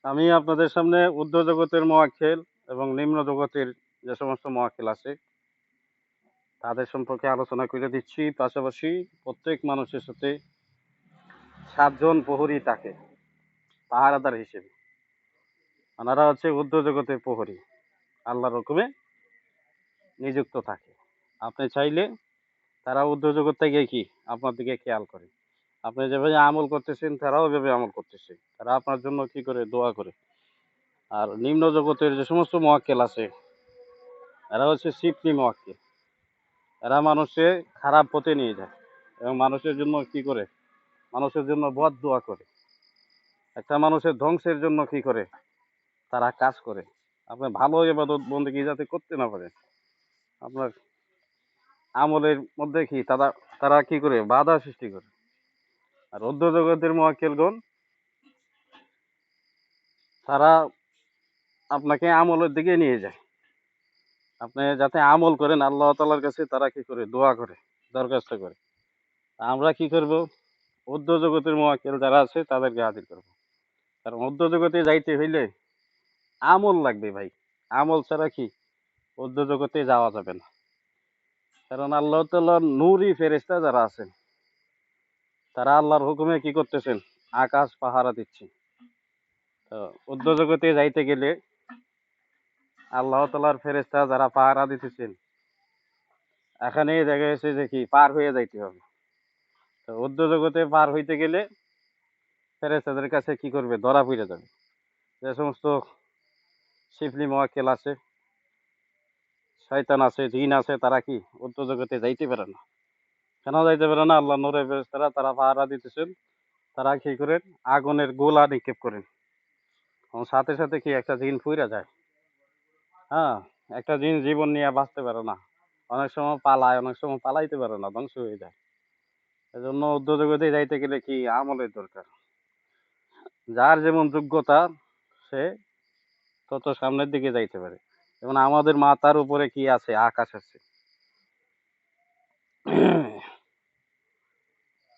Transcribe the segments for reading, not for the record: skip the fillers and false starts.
আমি আপনাদের সামনে ঊর্ধ্ব জগতের মোয়াক্কেল এবং নিম্ন জগতের যে সমস্ত মোয়াক্কেল আছে তাদের সম্পর্কে আলোচনা করে দিচ্ছি। পাশাপাশি প্রত্যেক মানুষের সাথে 7 জন প্রহরী থাকে পাহারাদার হিসেবে। ওনারা হচ্ছে ঊর্ধ্ব জগতের প্রহরী, আল্লাহর হুকুমে নিযুক্ত থাকে। আপনি চাইলে তারা ঊর্ধ্ব জগৎ থেকে কি আপনার দিকে খেয়াল করে। আপনি যেভাবে আমল করতেছেন তারাও ওইভাবে আমল করতেছে। তারা আপনার জন্য কি করে দোয়া করে। আর নিম্ন জগতের যে সমস্ত মোয়াক্কেল আছে এরা হচ্ছে সিফলি মোয়াক্কেল। এরা মানুষকে খারাপ পথে নিয়ে যায় এবং মানুষের জন্য কি করে, মানুষের জন্য বদ দোয়া করে, একটা মানুষের ধ্বংসের জন্য কি করে তারা কাজ করে। আপনি ভালো ইবাদত বন্দেগী যাতে করতে না পারে, আপনার আমলের মধ্যে কি তারা তারা কি করে বাধা সৃষ্টি করে। আর ঊর্ধ্ব জগতের মোয়াক্কেলগণ তারা আপনাকে আমলের দিকে নিয়ে যায়। আপনি যাতে আমল করেন আল্লাহ তাআলার কাছে তারা কি করে দোয়া করে, দরখাস্ত করে। আমরা কি করব, ঊর্ধ্ব জগতের মোয়াক্কেল যারা আছে তাদেরকে হাজির করব। কারণ ঊর্ধ্ব জগতে যাইতে হইলে আমল লাগবে ভাই। আমল ছাড়া কি ঊর্ধ্ব জগতে যাওয়া যাবে না। কারণ আল্লাহ তাআলার নূরি ফেরেশতা যারা আছেন তারা আল্লাহর হুকুমে কি করতেছেন, আকাশ পাহারা দিচ্ছে। তো ঊর্ধ্ব জগতে যাইতে গেলে আল্লাহ তাআলার ফেরেশতা যারা পাহারা দিতেছেন এখানে দেখা গেছে যে কি পার হয়ে যাইতে হবে। তো ঊর্ধ্ব জগতে পার হইতে গেলে ফেরেশতাদের কাছে কি করবে, ধরা পড়ে যাবে। যে সমস্ত শিফলি মোয়াক্কেল আছে, শয়তান আছে, জিন আছে, তারা কি ঊর্ধ্ব জগতে যাইতে পারে না। কেন যাইতে পারে না? আল্লাহ নূরের ফেরেশতারা তারা পাহারা দিতেছেন। তারা কি করেন, আগুনের গোলা নিক্ষেপ করেন। এবং সাথে সাথে কি একটা জিন পুইরা যায়। হ্যাঁ, একটা জিন জীবন নিয়ে বাঁচতে পারে না। অনেক সময় পালায়, অনেক সময় পালাইতে পারে না, ধ্বংস হয়ে যায়। এজন্য ঊর্ধ্ব জগতে যাইতে গেলে কি আমলের দরকার। যার যেমন যোগ্যতা সে তত সামনের দিকে যাইতে পারে। যেমন আমাদের মাথার উপরে কি আছে, আকাশ আছে।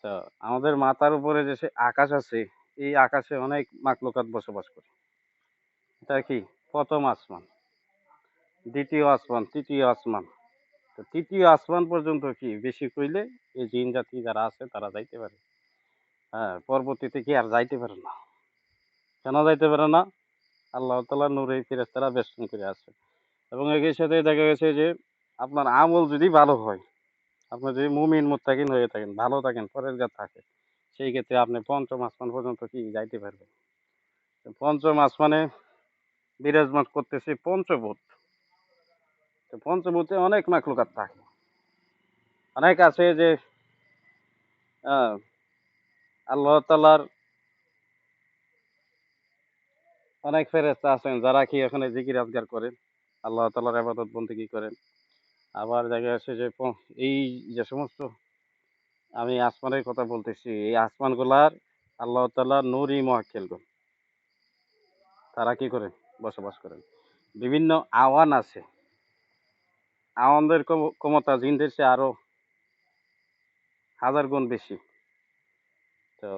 তো আমাদের মাথার উপরে যে সে আকাশ আছে, এই আকাশে অনেক মাখলুকাত বসবাস করে। এটা কি প্রথম আসমান, দ্বিতীয় আসমান, তৃতীয় আসমান। তো তৃতীয় আসমান পর্যন্ত কি বেশি কইলে এই জিন জাতি যারা আছে তারা যাইতে পারে। হ্যাঁ, পরবর্তীতে কি আর যাইতে পারে না। কেন যাইতে পারে না? আল্লাহ তাআলা নূরে ফেরেশতারা বেষ্টন করে আছে। এবং এর সাথে দেখা গেছে যে আপনার আমল যদি ভালো হয়, আপনি যদি মুমিন মুত্তাকিন হয়ে থাকেন, ভালো থাকেন, পরেজগার থাকে, সেই ক্ষেত্রে আপনি পঞ্চম আসমান পর্যন্ত কি যাইতে পারবেন। তো পঞ্চম আসমানে বিরাজমান করতেছে পঞ্চভূত। তো পঞ্চভূতে অনেক মাখলুকাত থাকে। অনেক আছে যে আহ, আল্লাহ তাআলার অনেক ফেরেশতা আছেন যারা কি এখানে জিকির আজগার করেন, আল্লাহ তাআলার ইবাদত বন্দেগী করেন। আবার দেখা যাচ্ছে যে এই যে সমস্ত আমি আসমানের কথা বলতেছি, এই আসমানগুলার আল্লাহ তাআলার নূরি মুআক্কেলগণ তারা কি করেন, বসবাস করেন। বিভিন্ন আওয়ান আছে, আওয়ামদের ক্ষমতা জিনদের চেয়ে আরো হাজার গুণ বেশি। তো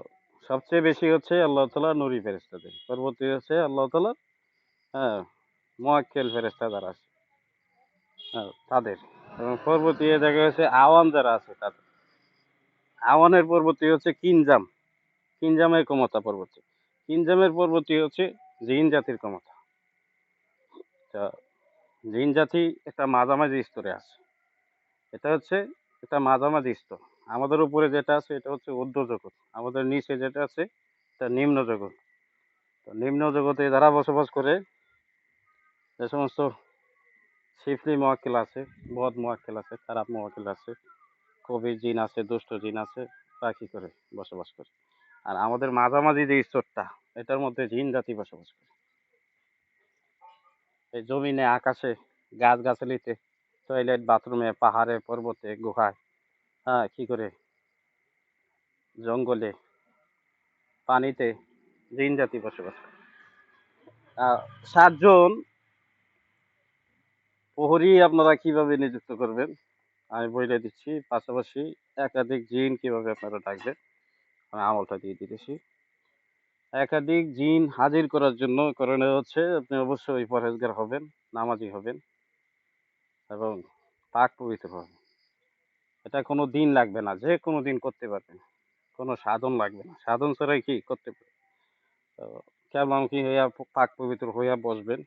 সবচেয়ে বেশি হচ্ছে আল্লাহ তাআলার নূরি ফেরেশতাদের, পরবর্তী হচ্ছে আল্লাহ তাআলার হ্যাঁ মুআক্কেল ফেরেশতা যারা আছে তাদের, এবং পরবর্তী দেখা গেছে আওয়াম যারা আছে তাদের। আওয়ানের পরবর্তী হচ্ছে কিনজাম, কিনজামের ক্ষমতা পরবর্তী। কিনজামের পরবর্তী হচ্ছে জিন জাতির ক্ষমতা। তা জিন জাতি একটা মাঝামাঝি স্তরে আছে। এটা হচ্ছে একটা মাঝামাঝি স্তর। আমাদের উপরে যেটা আছে এটা হচ্ছে ঊর্ধ্ব জগৎ, আমাদের নিচে যেটা আছে এটা নিম্ন জগৎ। তো নিম্ন জগতে যারা বসবাস করে, যে সমস্ত শিফলি মোয়াক্কেল আছে, বদ মোয়াক্কেল আছে, খারাপ মোয়াক্কেল আছে, কবির জিন আছে, দুষ্ট জিন আছে, তারা কি করে বসবাস করে। আর আমাদের মাঝামাঝি যে স্তরটা, এটার মধ্যে জিন জাতি বসবাস করে। এই জমিনে, আকাশে, গাছ গাছালিতে, টয়লেট বাথরুমে, পাহাড়ে, পর্বতে, গুহায়, হ্যাঁ কি করে, জঙ্গলে, পানিতে জিন জাতি বসবাস করে। 7 জন প্রহরী আপনারা কিভাবে নিযুক্ত করবেন আমি বলে দিচ্ছি। পাশাপাশি একাধিক জিন কিভাবে আপনারা ডাকবেন আমি আমলটা দিয়ে দিতেছি। একাধিক জিন হাজির করার জন্য করণীয় হচ্ছে আপনি অবশ্যই পরহেজগার হবেন, নামাজি হবেন এবং পাক পবিত্র হবেন। এটা কোনো দিন লাগবে না, যে কোনো দিন করতে পারবেন। কোনো সাধন লাগবে না, সাধন ছাড়াই কি করতে পারবেন। তো কেবলামুখী হইয়া পাক পবিত্র হইয়া বসবেন,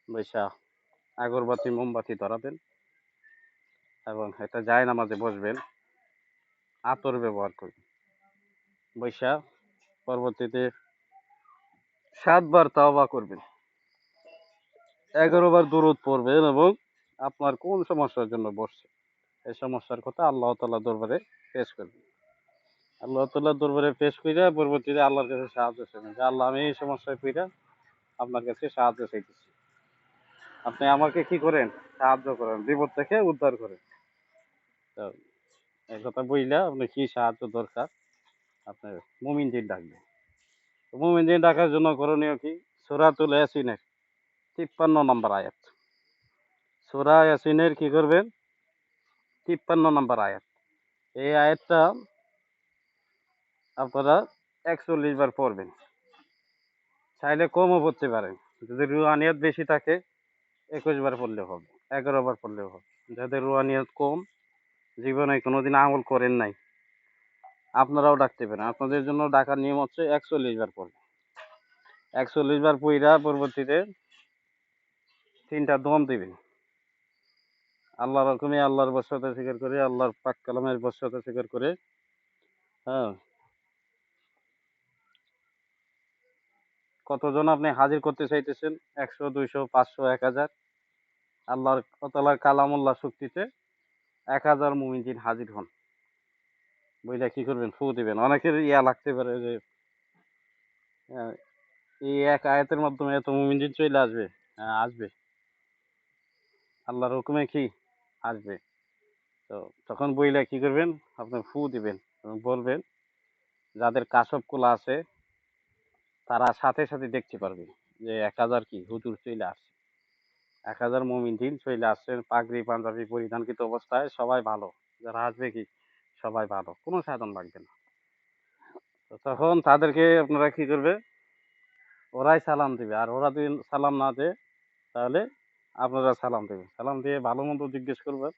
বৈশা আগরবাতি মোমবাতি ধরাবেন এবং একটা জায়নামাজে বসবেন, আতর ব্যবহার করবেন। বৈশা পরবর্তীতে ৭ বার তাওবা করবেন, ১১ বার দুরূদ পড়বেন এবং আপনার কোন সমস্যার জন্য বসছেন এই সমস্যার কথা আল্লাহ তাআলার দরবারে পেশ করবেন। আল্লাহ তাআলার দরবারে পেশ কইরা পরবর্তীতে আল্লাহর কাছে সাহায্য চাইবেন যে, আল্লাহ আমি এই সমস্যায় পইড়া আপনার কাছে সাহায্য চাইতেছি। আপনি আমাকে কি করেন? সাহায্য করেন, বিপদ থেকে উদ্ধার করেন। তো এই কথা বইলা আপনি কি সাহায্য দরকার আপনার মুমিনদের ডাকবেন। তো মুমিনদের ডাকার জন্য করণীয় কি? সূরাতুল ইয়াসিনের ৫৩ নম্বর আয়াত। সূরা ইয়াসিনের কি করবেন? ৫৩ নম্বর আয়াত। এই আয়াতটা আপনারা ৪১ বার পড়বেন। চাইলে কমও পড়তে পারেন। যদি রুহানিয়ত বেশি থাকে ২১ বার পড়লেও হবে, ১১ বার পড়লেও হবে। যাদের রুহানিয়ত কম, জীবনে কোনোদিন আমল করেন নাই, আপনারাও ডাকতে পারেন। আপনাদের জন্য ডাকার নিয়ম হচ্ছে ৪১ বার পড়বেন। ৪১ বার পইড়া পরবর্তীতে ৩টা দম দিবেন। আল্লাহর হুকুমে আল্লাহর বশ্যতা স্বীকার করে, আল্লাহর পাক কালামের বশ্যতা স্বীকার করে, হ্যাঁ? কতজন আপনি হাজির করতে চাইতেছেন? ১০০, ২০০, ৫০০, ১০০০? আল্লাহর তাআলার কালামুল্লাহ শক্তিতে ১০০০ মুমিন জিন হাজির হন। বইলা কি করবেন? ফু দিবেন। অনেকের ইয়া লাগতে পারে যে আ এই এক আয়াতের মাধ্যমে এত মুমিন জিন চইলা আসবে। হ্যাঁ, আসবে। আল্লাহর হুকুমে কি? আসবে। তো তখন বইলা কি করবেন? আপনি ফু দিবেন এবং বলবেন যাদের কাশফ খোলা আছে তারা সাথে, সাথে দেখতে পারবে যে ১০০০ কি হুজুর চইলা আসছে। ১০০০ মুমিন জিন চইলা আসছেন পাগড়ি পাঞ্জাবি পরিধানকৃত অবস্থায় সবাই ভালো। যারা আসবে কি? সবাই ভালো। কোন সাধন লাগবে না। তো তখন তাদেরকে আপনারা কি করবে? ওরাই সালাম দিবে। আর ওরা যদি সালাম না দেয় তাহলে আপনারা সালাম দিবেন। সালাম দিয়ে ভালো-মন্দ জিজ্ঞেস করবেন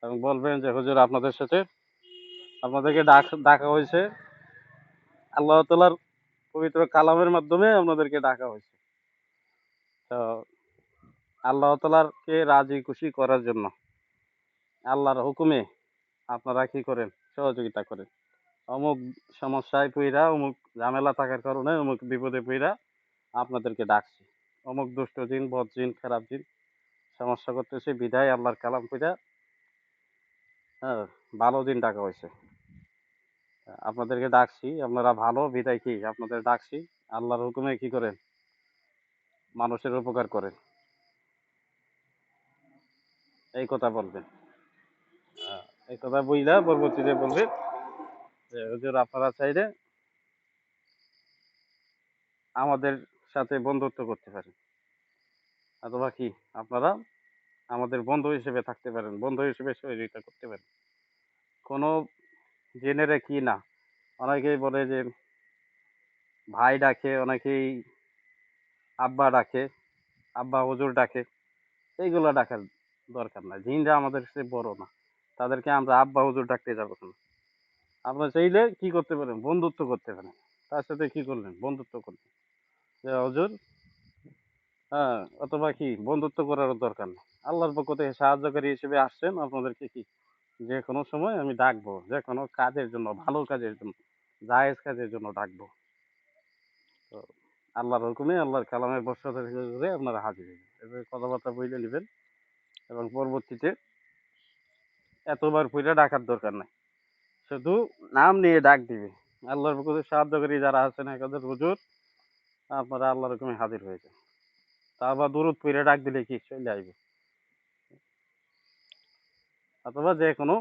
এবং বলবেন যে, "হুজুর আপনাদের সাথে আপনাদেরকে ডাকা হইছে। আল্লাহ তাআলার পবিত্র কালামের মাধ্যমে আপনাদেরকে ডাকা হইছে। তো আল্লাহ তাআলাকে রাজি খুশি করার জন্য আল্লাহর হুকুমে আপনারা কি করেন? সহযোগিতা করেন। অমুক সমস্যায় পইড়া, অমুক ঝামেলা থাকার কারণে, অমুক বিপদে পইড়া আপনাদেরকে ডাকছি। অমুক দুষ্ট জিন, বদ জিন, খারাপ জিন সমস্যা করতেছে বিধায় আল্লাহর কালাম পইড়া হ্যাঁ, ভালো দিন ডাকা হইছে। আপনাদেরকে ডাকছি, আপনারা ভালো বিধায় কি আপনাদের ডাকছি। আল্লাহর হুকুমে কি করেন? মানুষের উপকার করেন।" এই কথা বলবেন। আ এই কথা বইলা পরবর্তীতে বলবেন যে, "হুজুর আপনারা চাইলে আমাদের সাথে বন্ধুত্ব করতে পারেন। অথবা কি আপনারা আমাদের বন্ধু হিসেবে থাকতে পারেন। বন্ধু হিসেবে সহযোগিতা করতে পারেন।" কোনো জেনেরে কি না। অনেকেই বলে যে ভাই ডাকে, অনেকেই আব্বা ডাকে, আব্বা হুজুর ডাকে। এইগুলা ডাকার দরকার নাই। জিনরা আমাদের চেয়ে বড় না। তাদেরকে আমরা আব্বা হুজুর ডাকতে যাবো কেন? আপনারা চাইলে কি করতে পারেন? বন্ধুত্ব করতে পারেন। তার সাথে কি করলেন? বন্ধুত্ব করলেন। যে হুজুর হ্যাঁ, অথবা কি বন্ধুত্ব করারও দরকার নেই। আল্লাহর পক্ষ থেকে সাহায্যকারী হিসেবে আসছেন, আপনাদেরকে কি যেকোনো সময় আমি ডাকবো। যেকোনো কাজের জন্য, ভালো কাজের জন্য, জায়েজ কাজের জন্য ডাকবো। তো আল্লাহর হুকুমে আল্লাহর কালামের বর্ষাতে করে আপনারা হাজির হইবেন। এভাবে কথাবার্তা বইলে নিবেন এবং পরবর্তীতে এতবার পইরা ডাকার দরকার নাই। শুধু নাম নিয়ে ডাক দিবে। আল্লাহর পক্ষ থেকে সাহায্যকারী যারা আছেন একাধারে হুজুর, আপনারা আল্লাহর হুকুমে হাজির হয়ে যান। তা আবার দরুদ পইরা ডাক দিলে কি চইলে আইবে। অথবা যেকোনো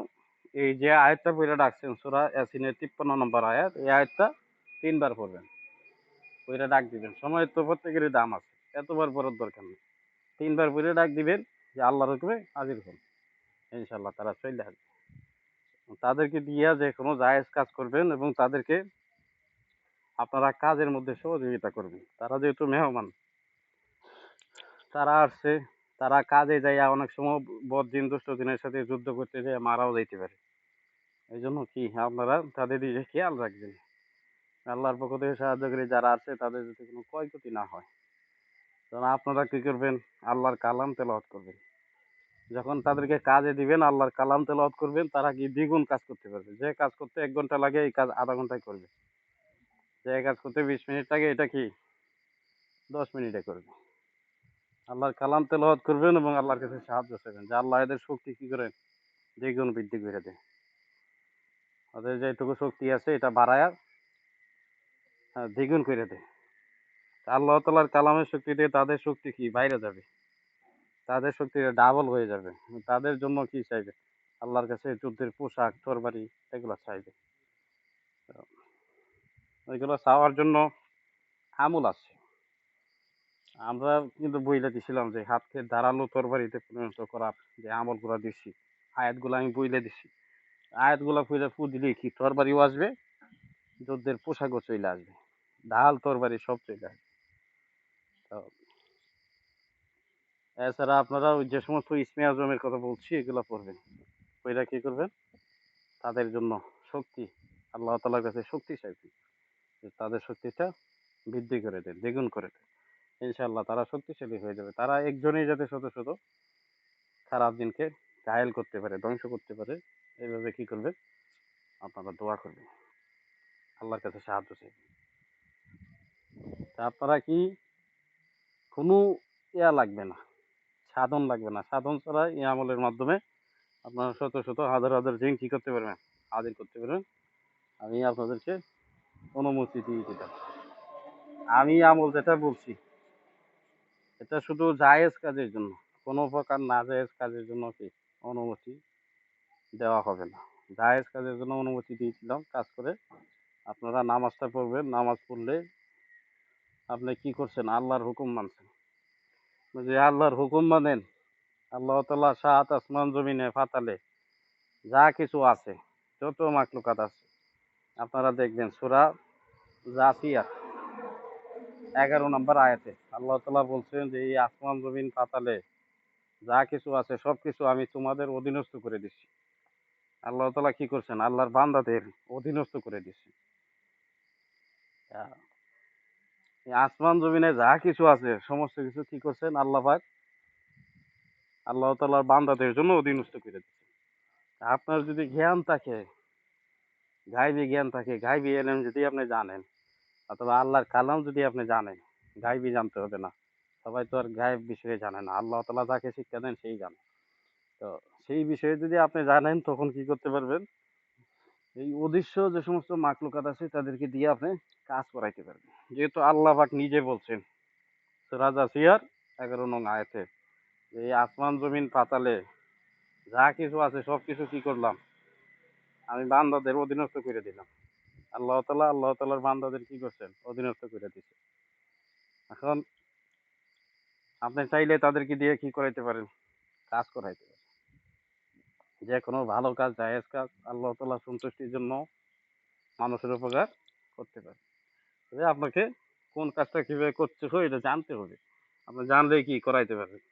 এই যে আয়াতটা পইরা ডাকছেন সূরা ইয়াসিনের ৫৩ নম্বর আয়াত, এই আয়াতটা ৩ বার পড়বেন। পইরা ডাক দিবেন। সময়ের তো প্রত্যেকেরই দাম আছে। এতবার পড়ার দরকার নেই। ৩ বার পইরা ডাক দিবেন যে আল্লাহর হুকুমে হাজির হোন। ইনশাআল্লাহ তারা চইলা আসবে। তাদেরকে দিয়া যেকোনো জায়েজ কাজ করবেন এবং তাদেরকে আপনারা কাজের মধ্যে সহযোগিতা করবেন। তারা যেহেতু মেহমান, তারা আসছে, তারা কাজে যাইয়া অনেক সময় বদদিন দুষ্টদিনের সাথে যুদ্ধ করতে যেয়ে মারাও যাইতে পারে। এইজন্য কি আপনারা তাদের দিকে খেয়াল রাখবেন। আল্লাহর পক্ষ থেকে সাহায্য করে যারা আছে তাদের যাতে কোনো ক্ষয়ক্ষতি না হয়। তখন আপনারা কি করবেন? আল্লাহর কালাম তেলাওয়াত করবেন। যখন তাদেরকে কাজে দিবেন আল্লাহর কালাম তেলাওয়াত করবেন, তারা কি দ্বিগুণ কাজ করতে পারবে। যে কাজ করতে ১ ঘন্টা লাগে এই কাজ আধা ঘন্টায় করবে। যে কাজ করতে ২০ মিনিট লাগে এটা কি ১০ মিনিটে করবে। আল্লাহর কালাম তেলাওয়াত করবেন এবং আল্লাহর কাছে সাহায্য চাইবেন যে আল্লাহ এদের শক্তি কি করেন দ্বিগুণ বৃদ্ধি করে দেয়। ওদের যেটুকু শক্তি আছে এটা বাড়ায়া দ্বিগুণ করে দেয়। আল্লাহ তাআলার কালামের শক্তি দিয়ে তাদের শক্তি কি বাইরে যাবে। তাদের শক্তি ডাবল হয়ে যাবে। তাদের জন্য কি চাইবে? আল্লাহর কাছে যুদ্ধের পোশাক, তরবারি এগুলা চাইবে। তো ওইগুলো চাওয়ার জন্য আমল আছে। আমরা কিন্তু বইলা দিছিলাম যে হাতকে ধারালো তরবারিতে পরিণত করার যে আমলগুলা দিছি, আয়াতগুলা আমি বইলা দিছি। আয়াতগুলা পইড়া ফু দিলেই কি তরবারিও আসবে, যুদ্ধের পোশাকও চইলা আসবে। ঢাল তরবারি সব চইলা আসবে। তো এছাড়া আপনারা ওই যে সমস্ত ইসমে আজমের কথা বলছি এগুলা পড়বেন। পইড়া কি করবেন? তাদের জন্য শক্তি আল্লাহ তাআলার কাছে শক্তি চাইবেন। যে তাদের শক্তিটা বৃদ্ধি করে দেন, দ্বিগুণ করে দেন। ইনশাআল্লাহ তারা শক্তিশালী হয়ে যাবে। তারা একজনই যাতে শত, শত খারাপ দিনকে ঘায়েল করতে পারে, ধ্বংস করতে পারে। এইভাবে কি করবেন? আপনারা দোয়া করবেন। আল্লাহর কাছে সাহায্য চাইবেন। তা আপনারা কি কোনো লাগবে না, সাধন লাগবে না। সাধন ছাড়া এই আমলের মাধ্যমে আপনারা শত, শত হাজার, হাজার জিন কি করতে পারবেন? হাজির করতে পারবেন। আমি আপনাদেরকে অনুমতি দিয়ে দিলাম। আমি আমল যেটা বলছি এটা শুধু জায়েজ কাজের জন্য। কোনো প্রকার নাজায়েজ কাজের জন্য কি অনুমতি দেওয়া হবে না। জায়েজ কাজের জন্য অনুমতি দিয়েছিলাম। কাজ করে আপনারা নামাজটা পড়বেন। নামাজ পড়লে আপনি কি করছেন? আল্লাহর হুকুম মানছেন। যে আল্লাহর হুকুম মানেন, আল্লাহ তাআলা ৭ আসমান জমিনে পাতালে যা কিছু আছে, যত মাখলুকাত আছে, আপনারা দেখবেন সূরা জাসিয়াত ১১ নম্বর আয়াতে আল্লাহ তাআলা বলছেন যে এই আসমান জমিন পাতালে যা কিছু আছে সবকিছু আমি তোমাদের অধীনস্থ করে দিচ্ছি। আল্লাহ তাআলা কি করছেন? আল্লাহর বান্দাদের অধীনস্থ করে দিচ্ছেন। আ এই আসমান জমিনে যা কিছু আছে সমস্ত কিছু কি করছেন? আল্লাহ পাক আল্লাহ তাআলার বান্দাদের জন্য অধীনস্থ করে দিচ্ছেন। আপনার যদি জ্ঞান থাকে, গায়বী জ্ঞান থাকে, গায়বী এলেম যদি আপনি জানেন অথবা আল্লাহর কালাম যদি আপনি জানেন, গায়বী জানতে হবে না। সবাই তো আর গায়েব বিষয়ে জানে না। আল্লাহ তাআলা যাকে শিক্ষা দেন সেই জানে। তো সেই বিষয়ে যদি আপনি জানেন তখন কি করতে পারবেন? এই অদৃশ্য যে সমস্ত মাখলুকাত আছে তাদেরকে দিয়ে আপনি কাজ করাইতে পারবেন। যেহেতু আল্লাহ পাক নিজে বলছেন সূরা জাসিয়ার ১১ নং আয়াতে যে এই আসমান জমিন পাতালে যা কিছু আছে সবকিছু কি করলাম? আমি বান্দাদের অধীনস্থ করে দিলাম। আল্লাহ তাআলার বান্দাদের কি করছেন? অধীনস্থ করে দিছেন। এখন আপনি চাইলে তাদেরকে দিয়ে কি করাইতে পারেন? কাজ করাইতে পারেন। যেকোনো ভালো কাজ, জায়েজ কাজ আল্লাহ তাআলার সন্তুষ্টির জন্য মানুষের উপকার করতে পারেন। তবে আপনাকে কোন কাজটা কিভাবে করতে হয় এটা জানতে হবে। আপনি জানলেই কি করাইতে পারবেন।